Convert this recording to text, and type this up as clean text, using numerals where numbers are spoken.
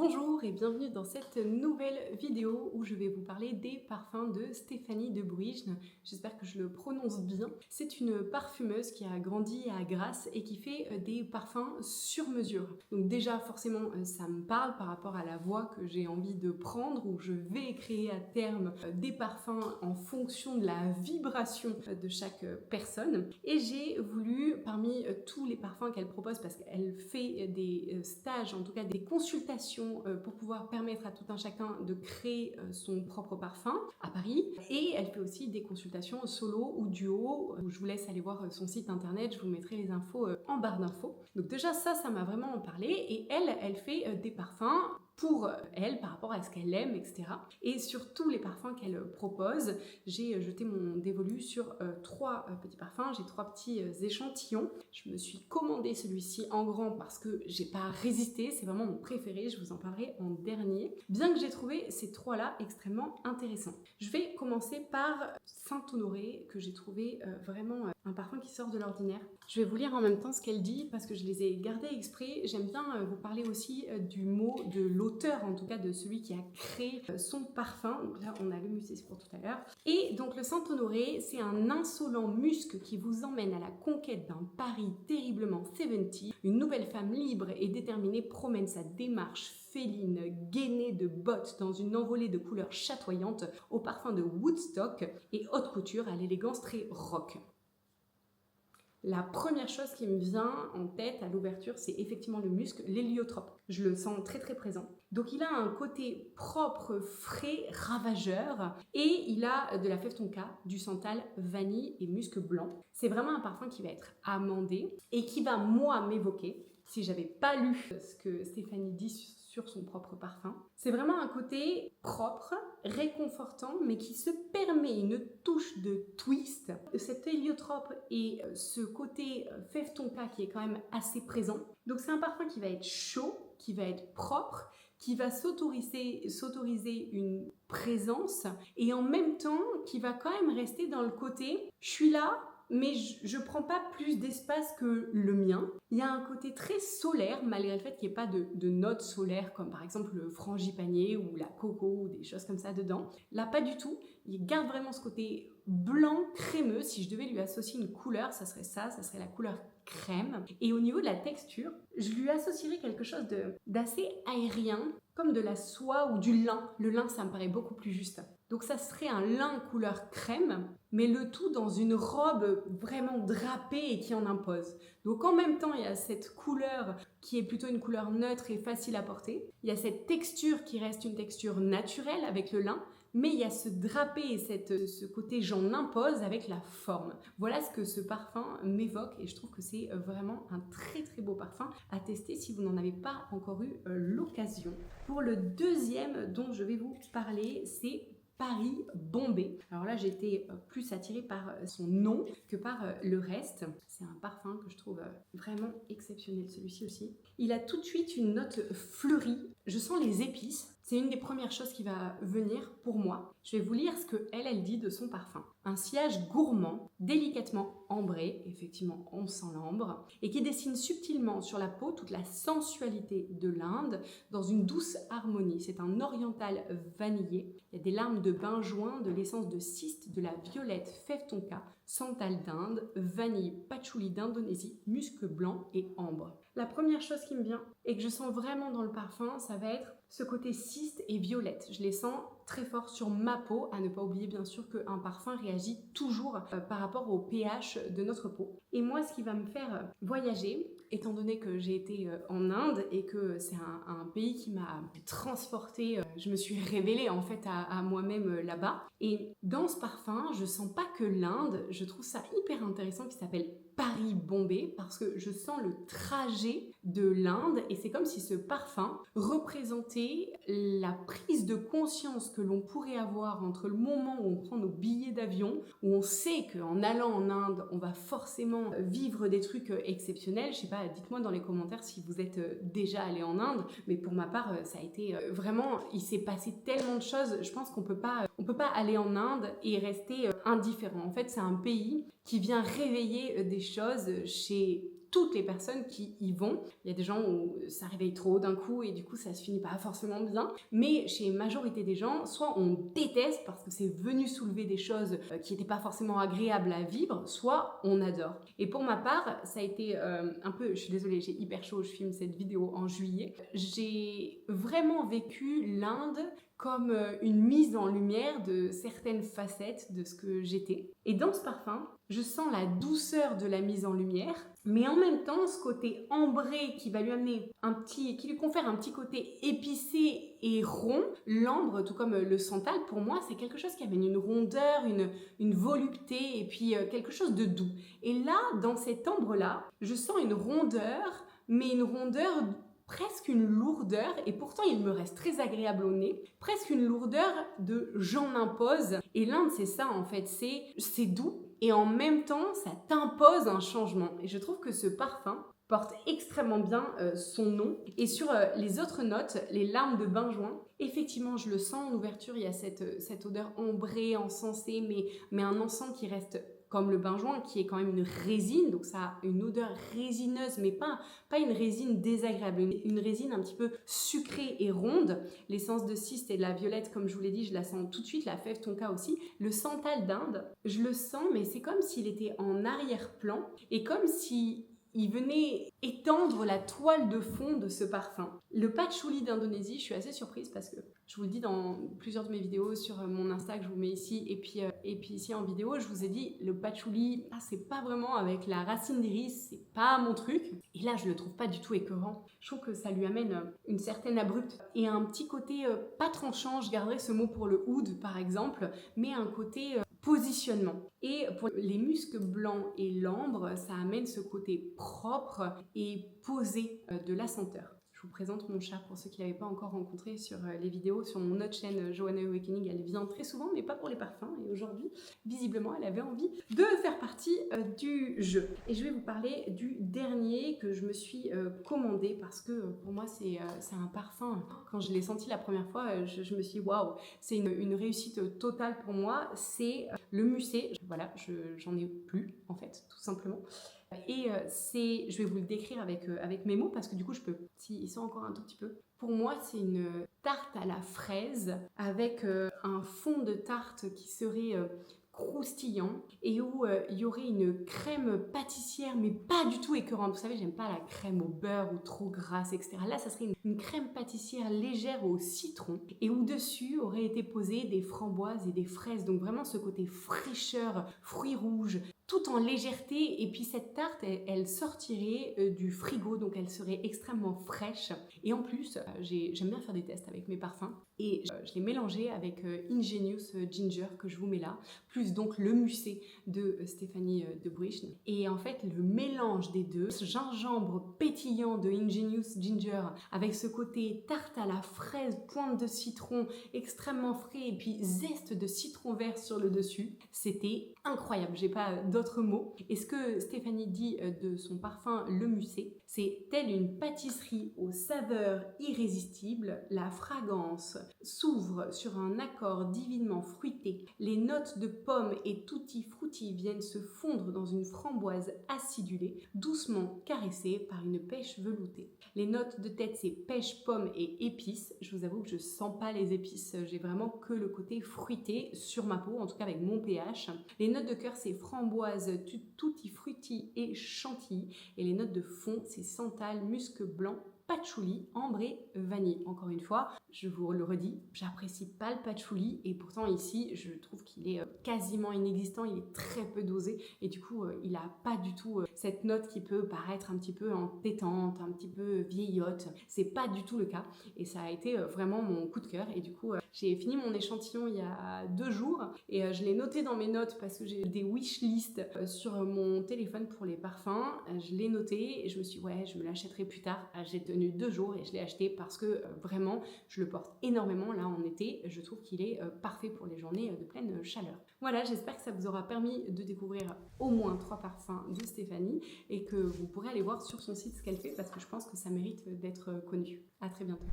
Bonjour et bienvenue dans cette nouvelle vidéo où je vais vous parler des parfums de Stéphanie de Bruijn. J'espère que je le prononce bien. C'est une parfumeuse qui a grandi à Grasse et qui fait des parfums sur mesure. Donc déjà forcément ça me parle par rapport à la voie que j'ai envie de prendre, où je vais créer à terme des parfums en fonction de la vibration de chaque personne. Et j'ai voulu, parmi tous les parfums qu'elle propose, parce qu'elle fait des stages, en tout cas des consultations pour pouvoir permettre à tout un chacun de créer son propre parfum à Paris. Et elle fait aussi des consultations solo ou duo. Je vous laisse aller voir son site internet, je vous mettrai les infos en barre d'infos. Donc déjà ça m'a vraiment parlé. Et elle fait des parfums pour elle, par rapport à ce qu'elle aime, etc. Et sur tous les parfums qu'elle propose, j'ai jeté mon dévolu sur trois petits parfums, j'ai trois petits échantillons. Je me suis commandé celui-ci en grand parce que j'ai pas résisté, c'est vraiment mon préféré, je vous en parlerai en dernier. Bien que j'ai trouvé ces trois-là extrêmement intéressants. Je vais commencer par Saint-Honoré, que j'ai trouvé vraiment un parfum qui sort de l'ordinaire. Je vais vous lire en même temps ce qu'elle dit parce que je les ai gardés exprès. J'aime bien vous parler aussi du mot de l'auteur, en tout cas de celui qui a créé son parfum. Donc là, on a le musée pour tout à l'heure. Et donc le Saint-Honoré, c'est un insolent musc qui vous emmène à la conquête d'un Paris terriblement 70. Une nouvelle femme libre et déterminée promène sa démarche féline, gainée de bottes dans une envolée de couleurs chatoyantes, au parfum de Woodstock et haute couture à l'élégance très rock. La première chose qui me vient en tête à l'ouverture, c'est effectivement le musc, l'héliotrope. Je le sens très très présent. Donc il a un côté propre, frais, ravageur, et il a de la fève tonka, du santal, vanille et musc blanc. C'est vraiment un parfum qui va être amandé et qui va moi m'évoquer, si j'avais pas lu ce que Stéphanie dit sur son propre parfum. C'est vraiment un côté propre, réconfortant, mais qui se permet une touche de twist. Cet héliotrope et ce côté fève tonka qui est quand même assez présent. Donc c'est un parfum qui va être chaud, qui va être propre, qui va s'autoriser une présence et en même temps qui va quand même rester dans le côté « je suis là ». Mais je prends pas plus d'espace que le mien. Il y a un côté très solaire, malgré le fait qu'il n'y ait pas de notes solaires, comme par exemple le frangipanier ou la coco ou des choses comme ça dedans. Là, pas du tout. Il garde vraiment ce côté blanc, crémeux. Si je devais lui associer une couleur, ça serait ça serait la couleur crème. Et au niveau de la texture, je lui associerais quelque chose d'assez aérien, comme de la soie ou du lin. Le lin, ça me paraît beaucoup plus juste. Donc ça serait un lin couleur crème, mais le tout dans une robe vraiment drapée et qui en impose. Donc en même temps, il y a cette couleur qui est plutôt une couleur neutre et facile à porter. Il y a cette texture qui reste une texture naturelle avec le lin, mais il y a ce drapé et ce côté j'en impose avec la forme. Voilà ce que ce parfum m'évoque et je trouve que c'est vraiment un très très beau parfum à tester si vous n'en avez pas encore eu l'occasion. Pour le deuxième dont je vais vous parler, c'est Paris Bombay. Alors là, j'ai été plus attirée par son nom que par le reste. C'est un parfum que je trouve vraiment exceptionnel, celui-ci aussi. Il a tout de suite une note fleurie. Je sens les épices. C'est une des premières choses qui va venir pour moi. Je vais vous lire ce qu'elle dit de son parfum. Un sillage gourmand, délicatement ambré, effectivement on sent l'ambre, et qui dessine subtilement sur la peau toute la sensualité de l'Inde dans une douce harmonie. C'est un oriental vanillé. Il y a des larmes de benjoin, de l'essence de cyste, de la violette fève tonka, santal d'Inde, vanille patchouli d'Indonésie, musc blanc et ambre. La première chose qui me vient et que je sens vraiment dans le parfum, ça va être ce côté cyste et violette. Je les sens très fort sur ma peau, à ne pas oublier bien sûr qu'un parfum réagit toujours par rapport au pH de notre peau. Et moi, ce qui va me faire voyager, étant donné que j'ai été en Inde et que c'est un pays qui m'a transportée, je me suis révélée en fait à moi-même là-bas. Et dans ce parfum, je sens pas que l'Inde, je trouve ça hyper intéressant qui s'appelle Paris-Bombay parce que je sens le trajet de l'Inde et c'est comme si ce parfum représentait la prise de conscience que l'on pourrait avoir entre le moment où on prend nos billets d'avion, où on sait qu'en allant en Inde, on va forcément vivre des trucs exceptionnels. Je sais pas, dites-moi dans les commentaires si vous êtes déjà allé en Inde, mais pour ma part, ça a été vraiment, il s'est passé tellement de choses, je pense qu'on peut pas aller en Inde et rester indifférent. En fait, c'est un pays qui vient réveiller des choses chez toutes les personnes qui y vont. Il y a des gens où ça réveille trop d'un coup et du coup ça se finit pas forcément bien. Mais chez la majorité des gens, soit on déteste parce que c'est venu soulever des choses qui n'étaient pas forcément agréables à vivre, soit on adore. Et pour ma part, ça a été un peu, je suis désolée, j'ai hyper chaud, je filme cette vidéo en juillet. J'ai vraiment vécu l'Inde comme une mise en lumière de certaines facettes de ce que j'étais. Et dans ce parfum, je sens la douceur de la mise en lumière, mais en même temps, ce côté ambré qui va lui amener qui lui confère un petit côté épicé et rond. L'ambre, tout comme le santal, pour moi, c'est quelque chose qui amène une rondeur, une volupté et puis quelque chose de doux. Et là, dans cet ambre-là, je sens une rondeur, mais une rondeur presque une lourdeur, et pourtant il me reste très agréable au nez, presque une lourdeur de j'en impose. Et l'Inde, c'est ça en fait, c'est doux, et en même temps, ça t'impose un changement. Et je trouve que ce parfum porte extrêmement bien son nom. Et sur les autres notes, les larmes de benjoin, effectivement, je le sens en ouverture, il y a cette odeur ambrée, encensée, mais un encens qui reste comme le benjoin, qui est quand même une résine, donc ça a une odeur résineuse, mais pas une résine désagréable, une résine un petit peu sucrée et ronde. L'essence de cyste et de la violette, comme je vous l'ai dit, je la sens tout de suite, la fève tonka aussi. Le santal d'Inde, je le sens, mais c'est comme s'il était en arrière-plan, et comme si il venait étendre la toile de fond de ce parfum. Le patchouli d'Indonésie, je suis assez surprise parce que je vous le dis dans plusieurs de mes vidéos sur mon Insta que je vous mets ici et puis ici en vidéo, je vous ai dit le patchouli, c'est pas vraiment avec la racine d'iris, c'est pas mon truc. Et là, je le trouve pas du tout écœurant. Je trouve que ça lui amène une certaine abrupte et un petit côté pas tranchant. Je garderai ce mot pour le oud par exemple, mais un côté positionnement. Et pour les muscs blancs et l'ambre, ça amène ce côté propre et posé de la senteur. Je vous présente mon chat pour ceux qui ne l'avaient pas encore rencontré sur les vidéos sur mon autre chaîne Joanna Awakening. Elle vient très souvent, mais pas pour les parfums. Et aujourd'hui, visiblement, elle avait envie de faire partie du jeu. Et je vais vous parler du dernier que je me suis commandé parce que pour moi, c'est un parfum. Quand je l'ai senti la première fois, je me suis dit waouh, c'est une réussite totale pour moi. C'est le Musset. Voilà, j'en ai plus en fait, tout simplement. Et je vais vous le décrire avec mes mots parce que du coup je peux, s'il sent encore un tout petit peu. Pour moi c'est une tarte à la fraise avec un fond de tarte qui serait croustillant et où il y aurait une crème pâtissière mais pas du tout écœurante. Vous savez, j'aime pas la crème au beurre ou trop grasse, etc. Là, ça serait une crème pâtissière légère au citron et où dessus auraient été posées des framboises et des fraises. Donc vraiment ce côté fraîcheur, fruits rouges, tout en légèreté. Et puis cette tarte, elle sortirait du frigo, donc elle serait extrêmement fraîche. Et en plus, j'aime bien faire des tests avec mes parfums. Et je l'ai mélangé avec Ingenious Ginger que je vous mets là, plus donc le Musset de Stéphanie de Briechn. Et en fait, le mélange des deux, ce gingembre pétillant de Ingenious Ginger avec ce côté tarte à la fraise, pointe de citron extrêmement frais et puis zeste de citron vert sur le dessus, c'était incroyable. J'ai pas d'autres mots. Et ce que Stéphanie dit de son parfum le Musset, c'est telle une pâtisserie aux saveurs irrésistibles, la fragrance s'ouvre sur un accord divinement fruité. Les notes de pommes et tutti frutti viennent se fondre dans une framboise acidulée, doucement caressée par une pêche veloutée. Les notes de tête, c'est pêche, pomme et épices. Je vous avoue que je sens pas les épices, j'ai vraiment que le côté fruité sur ma peau, en tout cas avec mon pH. Les notes de cœur, c'est framboise, tutti frutti et chantilly. Et les notes de fond, c'est santal, musc blanc, patchouli, ambre et vanille. Encore une fois, je vous le redis, j'apprécie pas le patchouli et pourtant ici, je trouve qu'il est quasiment inexistant, il est très peu dosé et du coup, il a pas du tout cette note qui peut paraître un petit peu entêtante, un petit peu vieillotte. C'est pas du tout le cas et ça a été vraiment mon coup de cœur et du coup, j'ai fini mon échantillon il y a 2 jours et je l'ai noté dans mes notes parce que j'ai des wishlists sur mon téléphone pour les parfums. Je l'ai noté et je me suis dit, ouais, je me l'achèterai plus tard. J'ai tenu 2 jours et je l'ai acheté parce que vraiment, je le porte énormément là en été. Je trouve qu'il est parfait pour les journées de pleine chaleur. Voilà, j'espère que ça vous aura permis de découvrir au moins 3 parfums de Stéphanie et que vous pourrez aller voir sur son site ce qu'elle fait parce que je pense que ça mérite d'être connu. À très bientôt.